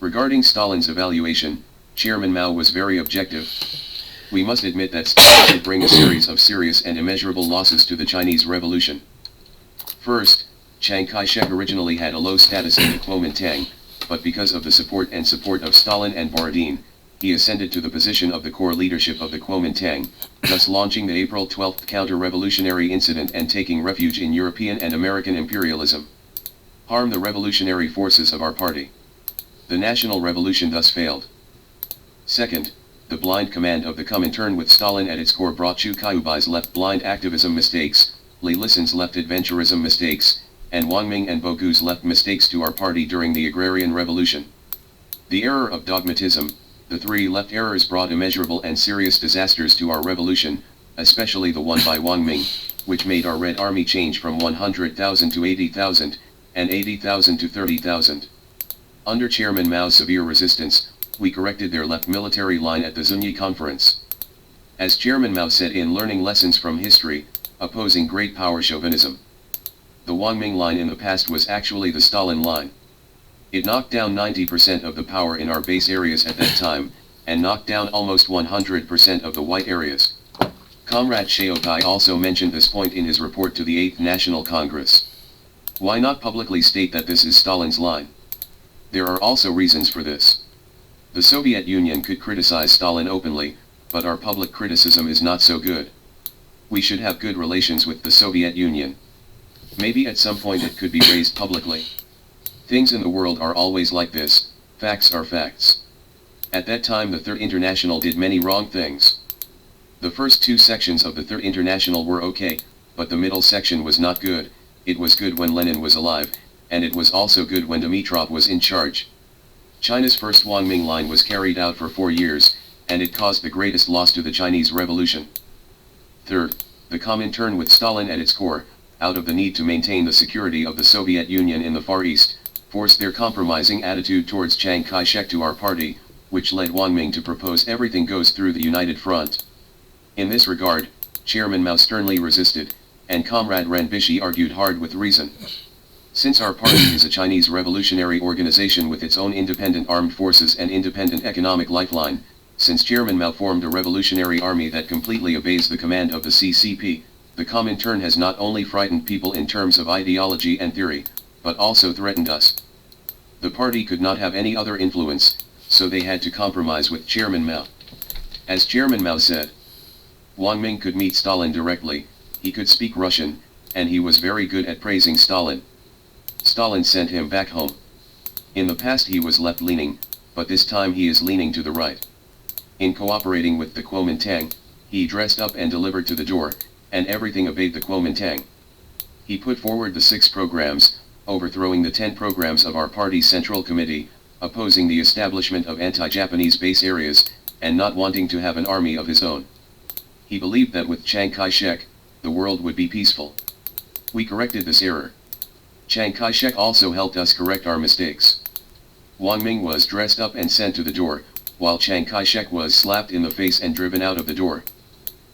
Regarding Stalin's evaluation, Chairman Mao was very objective. We must admit that Stalin did bring a series of serious and immeasurable losses to the Chinese Revolution. First, Chiang Kai-shek originally had a low status in the Kuomintang, but because of the support of Stalin and Borodin, he ascended to the position of the core leadership of the Kuomintang, thus launching the April 12 counter-revolutionary incident and taking refuge in European and American imperialism. Harm the revolutionary forces of our party. The national revolution thus failed. Second, the blind command of the Comintern with Stalin at its core brought Chu Kaiyubi's left-blind activism mistakes, Li Lisan's left adventurism mistakes, and Wang Ming and Bogu's left mistakes to our party during the agrarian revolution. The error of dogmatism, the three left errors brought immeasurable and serious disasters to our revolution, especially the one by Wang Ming, which made our Red Army change from 100,000 to 80,000, and 80,000 to 30,000. Under Chairman Mao's severe resistance, we corrected their left military line at the Zunyi Conference. As Chairman Mao said in Learning Lessons from History, opposing great power chauvinism. The Wang Ming line in the past was actually the Stalin line. It knocked down 90% of the power in our base areas at that time, and knocked down almost 100% of the white areas. Comrade Xiaobai also mentioned this point in his report to the 8th National Congress. Why not publicly state that this is Stalin's line? There are also reasons for this. The Soviet Union could criticize Stalin openly, but our public criticism is not so good. We should have good relations with the Soviet Union. Maybe at some point it could be raised publicly. Things in the world are always like this, facts are facts. At that time the Third International did many wrong things. The first two sections of the Third International were okay, but the middle section was not good. It was good when Lenin was alive, and it was also good when Dimitrov was in charge. China's first Wang Ming line was carried out for 4 years, and it caused the greatest loss to the Chinese Revolution. Third, the Comintern with Stalin at its core, out of the need to maintain the security of the Soviet Union in the Far East, forced their compromising attitude towards Chiang Kai-shek to our party, which led Wang Ming to propose everything goes through the United Front. In this regard, Chairman Mao sternly resisted, and Comrade Ren Bishi argued hard with reason. Since our party is a Chinese revolutionary organization with its own independent armed forces and independent economic lifeline, since Chairman Mao formed a revolutionary army that completely obeys the command of the CCP, the Comintern has not only frightened people in terms of ideology and theory, but also threatened us. The party could not have any other influence, so they had to compromise with Chairman Mao. As Chairman Mao said, Wang Ming could meet Stalin directly, he could speak Russian, and he was very good at praising Stalin. Stalin sent him back home. In the past he was left-leaning, but this time he is leaning to the right. In cooperating with the Kuomintang, he dressed up and delivered to the door, and everything obeyed the Kuomintang. He put forward the 6 programs, overthrowing the 10 programs of our party's Central Committee, opposing the establishment of anti-Japanese base areas, and not wanting to have an army of his own. He believed that with Chiang Kai-shek, the world would be peaceful. We corrected this error. Chiang Kai-shek also helped us correct our mistakes. Wang Ming was dressed up and sent to the door, while Chiang Kai-shek was slapped in the face and driven out of the door.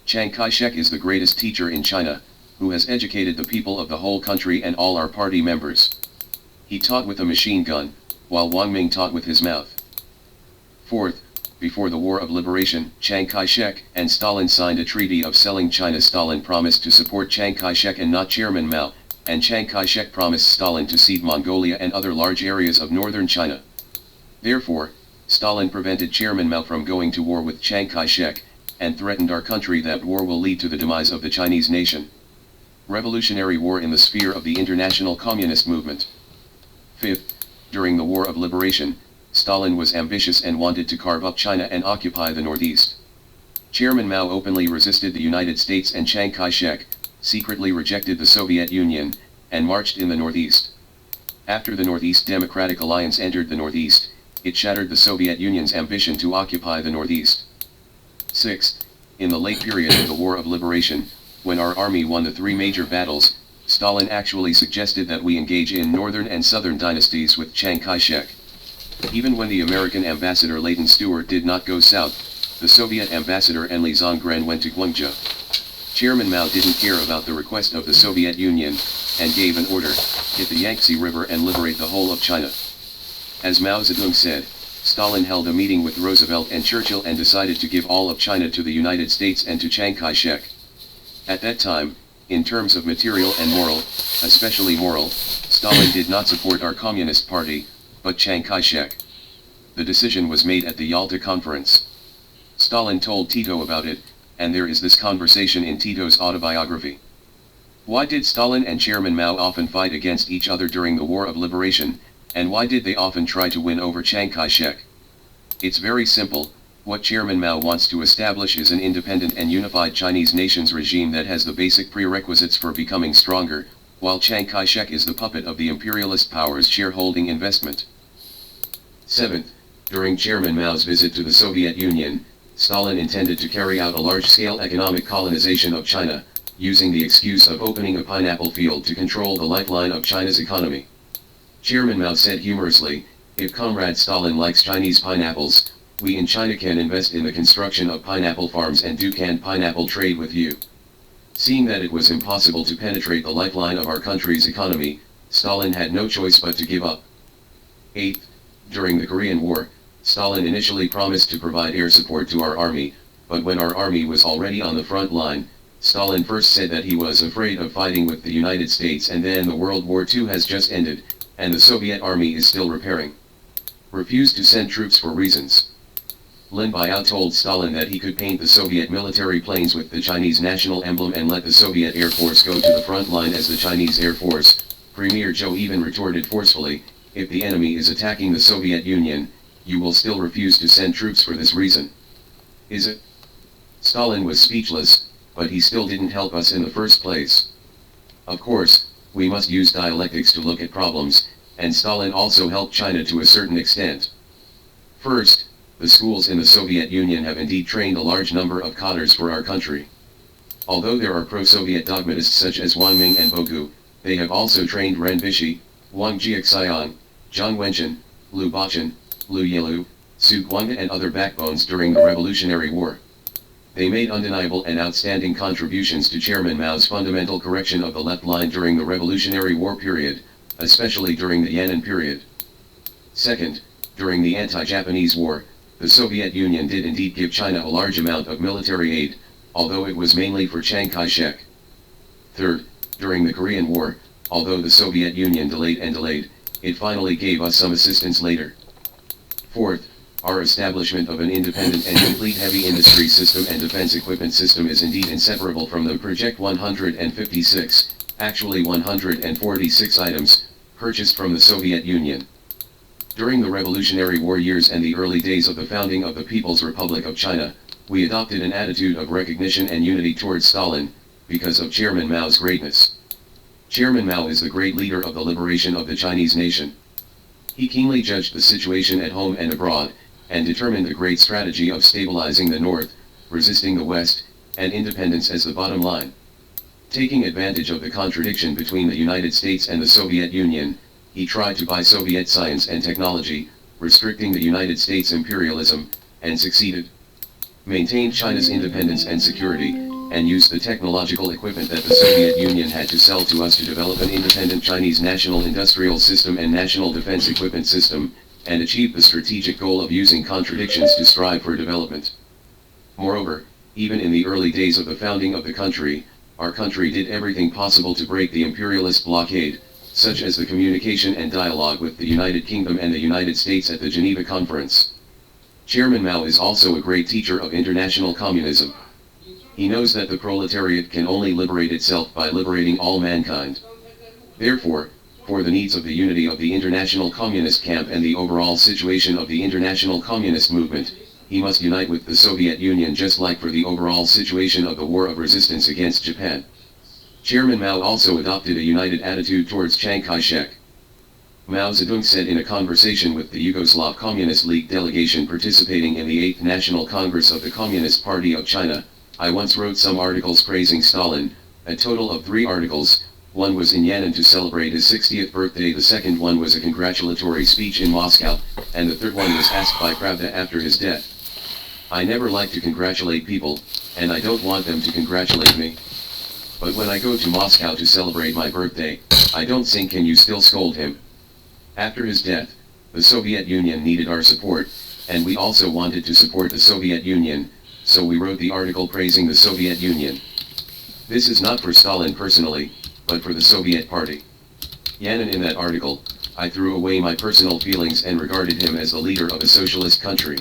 Chiang Kai-shek is the greatest teacher in China, who has educated the people of the whole country and all our party members. He taught with a machine gun, while Wang Ming taught with his mouth. Fourth, before the War of Liberation, Chiang Kai-shek and Stalin signed a treaty of selling China. Stalin promised to support Chiang Kai-shek and not Chairman Mao, and Chiang Kai-shek promised Stalin to cede Mongolia and other large areas of northern China. Therefore, Stalin prevented Chairman Mao from going to war with Chiang Kai-shek, and threatened our country that war will lead to the demise of the Chinese nation. Revolutionary war in the sphere of the international communist movement. Fifth, during the War of Liberation, Stalin was ambitious and wanted to carve up China and occupy the Northeast. Chairman Mao openly resisted the United States and Chiang Kai-shek, secretly rejected the Soviet Union, and marched in the Northeast. After the Northeast Democratic Alliance entered the Northeast, it shattered the Soviet Union's ambition to occupy the Northeast. Sixth, in the late period of the War of Liberation, when our army won the 3 major battles, Stalin actually suggested that we engage in northern and southern dynasties with Chiang Kai-shek. Even when the American ambassador Leighton Stewart did not go south, the Soviet ambassador Enlil Zongren went to Guangzhou. Chairman Mao didn't care about the request of the Soviet Union, and gave an order, hit the Yangtze River and liberate the whole of China. As Mao Zedong said, Stalin held a meeting with Roosevelt and Churchill and decided to give all of China to the United States and to Chiang Kai-shek. At that time, in terms of material and moral, especially moral, Stalin did not support our Communist Party, but Chiang Kai-shek. The decision was made at the Yalta Conference. Stalin told Tito about it, and there is this conversation in Tito's autobiography. Why did Stalin and Chairman Mao often fight against each other during the War of Liberation, and why did they often try to win over Chiang Kai-shek? It's very simple. What Chairman Mao wants to establish is an independent and unified Chinese nation's regime that has the basic prerequisites for becoming stronger, while Chiang Kai-shek is the puppet of the imperialist powers' shareholding investment. 7th, during Chairman Mao's visit to the Soviet Union, Stalin intended to carry out a large-scale economic colonization of China, using the excuse of opening a pineapple field to control the lifeline of China's economy. Chairman Mao said humorously, "If Comrade Stalin likes Chinese pineapples, we in China can invest in the construction of pineapple farms and do canned pineapple trade with you." Seeing that it was impossible to penetrate the lifeline of our country's economy, Stalin had no choice but to give up. 8th, during the Korean War, Stalin initially promised to provide air support to our army, but when our army was already on the front line, Stalin first said that he was afraid of fighting with the United States, and then the World War II has just ended, and the Soviet army is still repairing. Refused to send troops for reasons. Lin Biao told Stalin that he could paint the Soviet military planes with the Chinese national emblem and let the Soviet Air Force go to the front line as the Chinese Air Force. Premier Zhou even retorted forcefully, "If the enemy is attacking the Soviet Union, you will still refuse to send troops for this reason. Is it?" Stalin was speechless, but he still didn't help us in the first place. Of course, we must use dialectics to look at problems, and Stalin also helped China to a certain extent. First, the schools in the Soviet Union have indeed trained a large number of cadres for our country. Although there are pro-Soviet dogmatists such as Wang Ming and Bogu, they have also trained Ren Bixi, Wang Jiaxian, Zhang Wenqian, Liu Bachan, Liu Yelu, Su Guangde and other backbones during the Revolutionary War. They made undeniable and outstanding contributions to Chairman Mao's fundamental correction of the left line during the Revolutionary War period, especially during the Yan'an period. Second, during the anti-Japanese war, the Soviet Union did indeed give China a large amount of military aid, although it was mainly for Chiang Kai-shek. Third, during the Korean War, although the Soviet Union delayed and delayed, it finally gave us some assistance later. Fourth, our establishment of an independent and complete heavy industry system and defense equipment system is indeed inseparable from the Project 156, actually 146 items, purchased from the Soviet Union. During the Revolutionary War years and the early days of the founding of the People's Republic of China, we adopted an attitude of recognition and unity towards Stalin, because of Chairman Mao's greatness. Chairman Mao is the great leader of the liberation of the Chinese nation. He keenly judged the situation at home and abroad, and determined the great strategy of stabilizing the North, resisting the West, and independence as the bottom line. Taking advantage of the contradiction between the United States and the Soviet Union, he tried to buy Soviet science and technology, restricting the United States imperialism, and succeeded. Maintained China's independence and security, and used the technological equipment that the Soviet Union had to sell to us to develop an independent Chinese national industrial system and national defense equipment system, and achieved the strategic goal of using contradictions to strive for development. Moreover, even in the early days of the founding of the country, our country did everything possible to break the imperialist blockade, such as the communication and dialogue with the United Kingdom and the United States at the Geneva Conference. Chairman Mao is also a great teacher of international communism. He knows that the proletariat can only liberate itself by liberating all mankind. Therefore, for the needs of the unity of the international communist camp and the overall situation of the international communist movement, he must unite with the Soviet Union just like for the overall situation of the war of resistance against Japan. Chairman Mao also adopted a united attitude towards Chiang Kai-shek. Mao Zedong said in a conversation with the Yugoslav Communist League delegation participating in the 8th National Congress of the Communist Party of China, "I once wrote some articles praising Stalin, a total of 3 articles. One was in Yan'an to celebrate his 60th birthday, the second one was a congratulatory speech in Moscow, and the third one was asked by Pravda after his death. I never like to congratulate people, and I don't want them to congratulate me. But when I go to Moscow to celebrate my birthday, I don't sing 'Can you still scold him?' After his death, The Soviet Union needed our support, and we also wanted to support the Soviet Union, so we wrote the article praising the Soviet Union. This is not for Stalin personally, but for the Soviet Party. Yanin, in that article, I threw away my personal feelings and regarded him as the leader of a socialist country.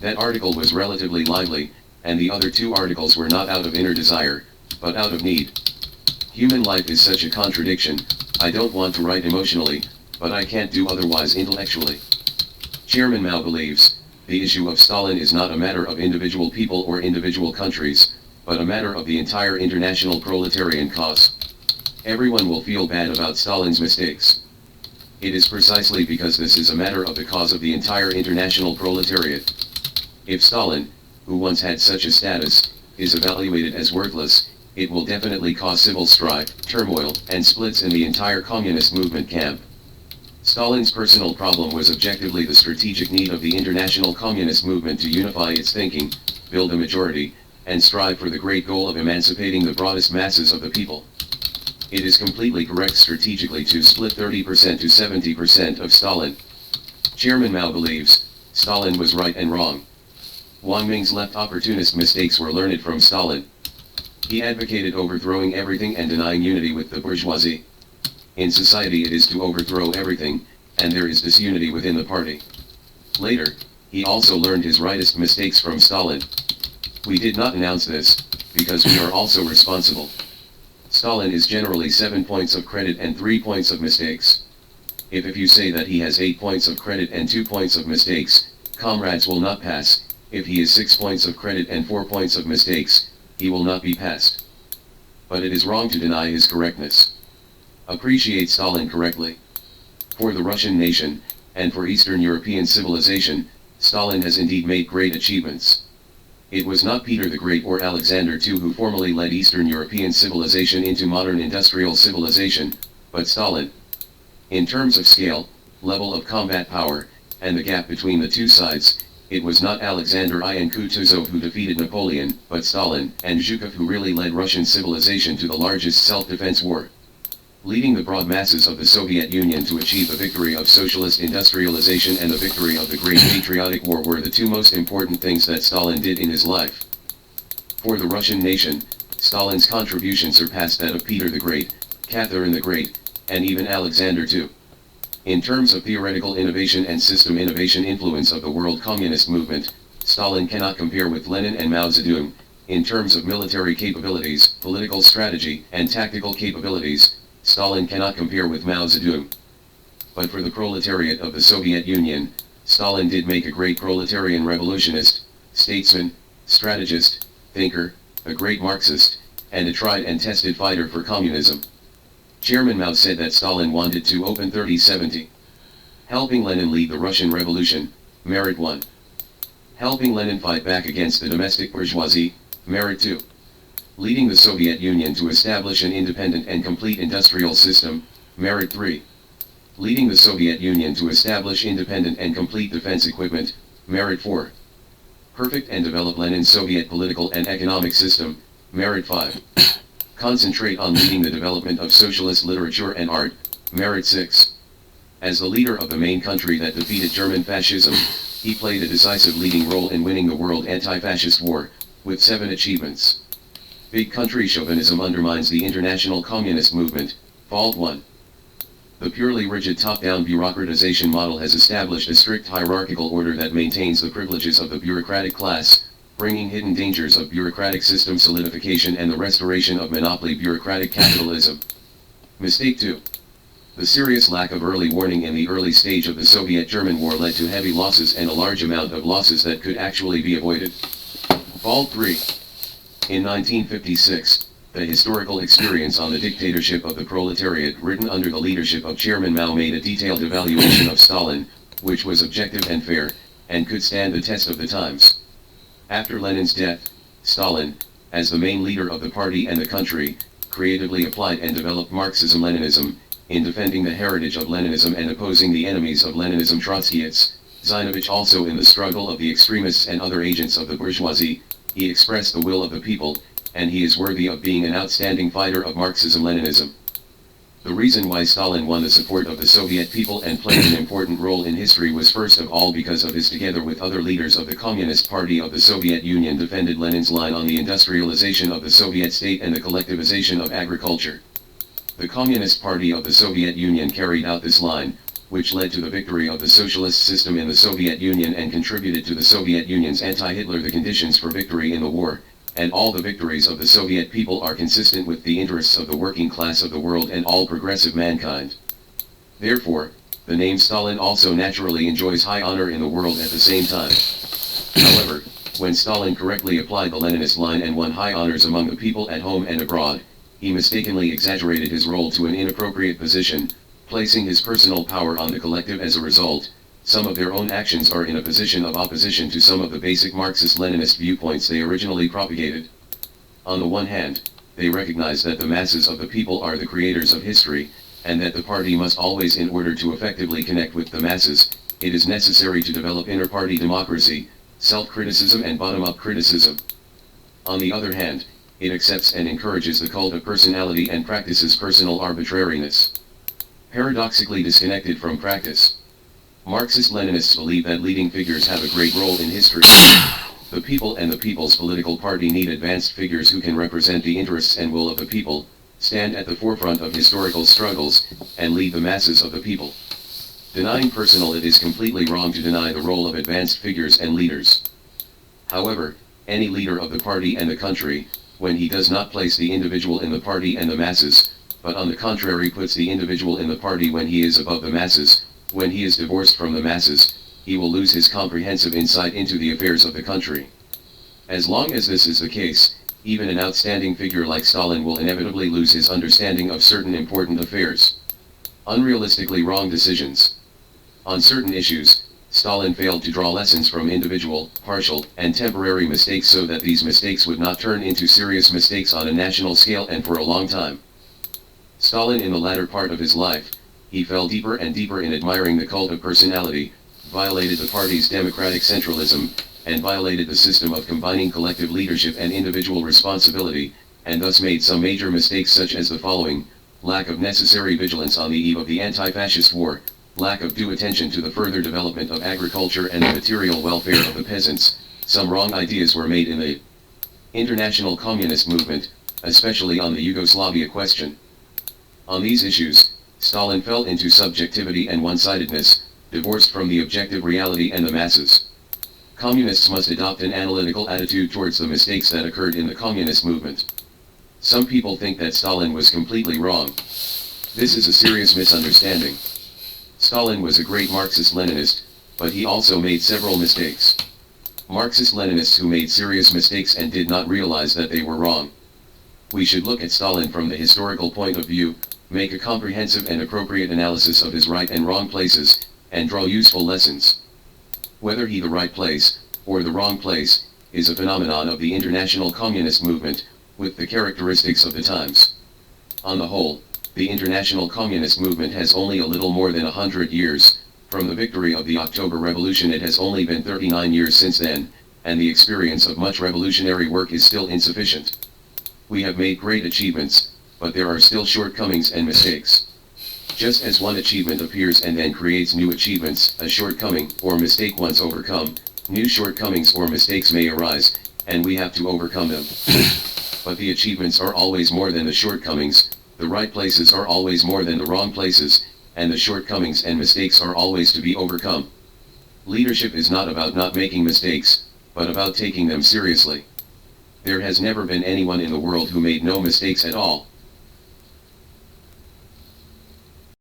That article was relatively lively, and the other two articles were not out of inner desire, but out of need. Human life is such a contradiction. I don't want to write emotionally, but I can't do otherwise intellectually. Chairman Mao believes, the issue of Stalin is not a matter of individual people or individual countries, but a matter of the entire international proletarian cause. Everyone will feel bad about Stalin's mistakes. It is precisely because this is a matter of the cause of the entire international proletariat. If Stalin, who once had such a status, is evaluated as worthless, it will definitely cause civil strife, turmoil, and splits in the entire communist movement camp. Stalin's personal problem was objectively the strategic need of the international communist movement to unify its thinking, build a majority, and strive for the great goal of emancipating the broadest masses of the people. It is completely correct strategically to split 30% to 70% of Stalin. Chairman Mao believes, Stalin was right and wrong. Wang Ming's left opportunist mistakes were learned from Stalin. He advocated overthrowing everything and denying unity with the bourgeoisie. In society it is to overthrow everything, and there is disunity within the party. Later, he also learned his rightist mistakes from Stalin. We did not announce this, because we are also responsible. Stalin is generally 7 points of credit and 3 points of mistakes. If you say that he has 8 points of credit and 2 points of mistakes, comrades will not pass. If he is 6 points of credit and 4 points of mistakes, he will not be passed. But it is wrong to deny his correctness. Appreciate Stalin correctly. For the Russian nation, and for Eastern European civilization, Stalin has indeed made great achievements. It was not Peter the Great or Alexander II who formally led Eastern European civilization into modern industrial civilization, but Stalin. In terms of scale, level of combat power, and the gap between the two sides, it was not Alexander I and Kutuzov who defeated Napoleon, but Stalin and Zhukov who really led Russian civilization to the largest self-defense war. Leading the broad masses of the Soviet Union to achieve the victory of socialist industrialization and the victory of the Great Patriotic War were the two most important things that Stalin did in his life. For the Russian nation, Stalin's contribution surpassed that of Peter the Great, Catherine the Great, and even Alexander II. In terms of theoretical innovation and system innovation influence of the world communist movement, Stalin cannot compare with Lenin and Mao Zedong. In terms of military capabilities, political strategy, and tactical capabilities, Stalin cannot compare with Mao Zedong. But for the proletariat of the Soviet Union, Stalin did make a great proletarian revolutionist, statesman, strategist, thinker, a great Marxist, and a tried and tested fighter for communism. Chairman Mao said that Stalin wanted to open 3070. Helping Lenin lead the Russian Revolution, merit 1. Helping Lenin fight back against the domestic bourgeoisie, merit 2. Leading the Soviet Union to establish an independent and complete industrial system, merit 3. Leading the Soviet Union to establish independent and complete defense equipment, merit 4. Perfect and develop Lenin's Soviet political and economic system, merit 5. Concentrate on leading the development of socialist literature and art, merit 6. As the leader of the main country that defeated German fascism, he played a decisive leading role in winning the world anti-fascist war, with 7 achievements. Big country chauvinism undermines the international communist movement, fault 1. The purely rigid top-down bureaucratization model has established a strict hierarchical order that maintains the privileges of the bureaucratic class, bringing hidden dangers of bureaucratic system solidification and the restoration of monopoly bureaucratic capitalism. Mistake 2. The serious lack of early warning in the early stage of the Soviet-German war led to heavy losses and a large amount of losses that could actually be avoided. Fault 3. In 1956, the historical experience on the dictatorship of the proletariat written under the leadership of Chairman Mao made a detailed evaluation of Stalin, which was objective and fair, and could stand the test of the times. After Lenin's death, Stalin, as the main leader of the party and the country, creatively applied and developed Marxism-Leninism, in defending the heritage of Leninism and opposing the enemies of Leninism Trotskyists. Zinovich also in the struggle of the extremists and other agents of the bourgeoisie, he expressed the will of the people, and he is worthy of being an outstanding fighter of Marxism-Leninism. The reason why Stalin won the support of the Soviet people and played an important role in history was first of all because of his, together with other leaders of the Communist Party of the Soviet Union, defended Lenin's line on the industrialization of the Soviet state and the collectivization of agriculture. The Communist Party of the Soviet Union carried out this line, which led to the victory of the socialist system in the Soviet Union and contributed to the Soviet Union's anti-Hitler. The conditions for victory in the war, and all the victories of the Soviet people, are consistent with the interests of the working class of the world and all progressive mankind. Therefore, the name Stalin also naturally enjoys high honor in the world at the same time. However, when Stalin correctly applied the Leninist line and won high honors among the people at home and abroad, he mistakenly exaggerated his role to an inappropriate position, placing his personal power on the collective. As a result, some of their own actions are in a position of opposition to some of the basic Marxist-Leninist viewpoints they originally propagated. On the one hand, they recognize that the masses of the people are the creators of history, and that the party must always, in order to effectively connect with the masses, it is necessary to develop inter-party democracy, self-criticism and bottom-up criticism. On the other hand, it accepts and encourages the cult of personality and practices personal arbitrariness. Paradoxically disconnected from practice, Marxist-Leninists believe that leading figures have a great role in history. The people and the people's political party need advanced figures who can represent the interests and will of the people, stand at the forefront of historical struggles, and lead the masses of the people. Denying personal, it is completely wrong to deny the role of advanced figures and leaders. However, any leader of the party and the country, when he does not place the individual in the party and the masses, but on the contrary puts the individual in the party when he is above the masses, when he is divorced from the masses, he will lose his comprehensive insight into the affairs of the country. As long as this is the case, even an outstanding figure like Stalin will inevitably lose his understanding of certain important affairs. Unrealistically wrong decisions. On certain issues, Stalin failed to draw lessons from individual, partial, and temporary mistakes so that these mistakes would not turn into serious mistakes on a national scale and for a long time. Stalin, in the latter part of his life, he fell deeper and deeper in admiring the cult of personality, violated the party's democratic centralism, and violated the system of combining collective leadership and individual responsibility, and thus made some major mistakes such as the following: lack of necessary vigilance on the eve of the anti-fascist war, lack of due attention to the further development of agriculture and the material welfare of the peasants. Some wrong ideas were made in the international communist movement, especially on the Yugoslavia question. On these issues, Stalin fell into subjectivity and one-sidedness, divorced from the objective reality and the masses. Communists must adopt an analytical attitude towards the mistakes that occurred in the communist movement. Some people think that Stalin was completely wrong. This is a serious misunderstanding. Stalin was a great Marxist-Leninist, but he also made several mistakes. Marxist-Leninists who made serious mistakes and did not realize that they were wrong. We should look at Stalin from the historical point of view, make a comprehensive and appropriate analysis of his right and wrong places, and draw useful lessons. Whether he the right place, or the wrong place, is a phenomenon of the international communist movement, with the characteristics of the times. On the whole, the international communist movement has only a little more than 100 years. From the victory of the October Revolution it has only been 39 years since then, and the experience of much revolutionary work is still insufficient. We have made great achievements, but there are still shortcomings and mistakes. Just as one achievement appears and then creates new achievements, a shortcoming or mistake once overcome, new shortcomings or mistakes may arise, and we have to overcome them. But the achievements are always more than the shortcomings, the right places are always more than the wrong places, and the shortcomings and mistakes are always to be overcome. Leadership is not about not making mistakes, but about taking them seriously. There has never been anyone in the world who made no mistakes at all.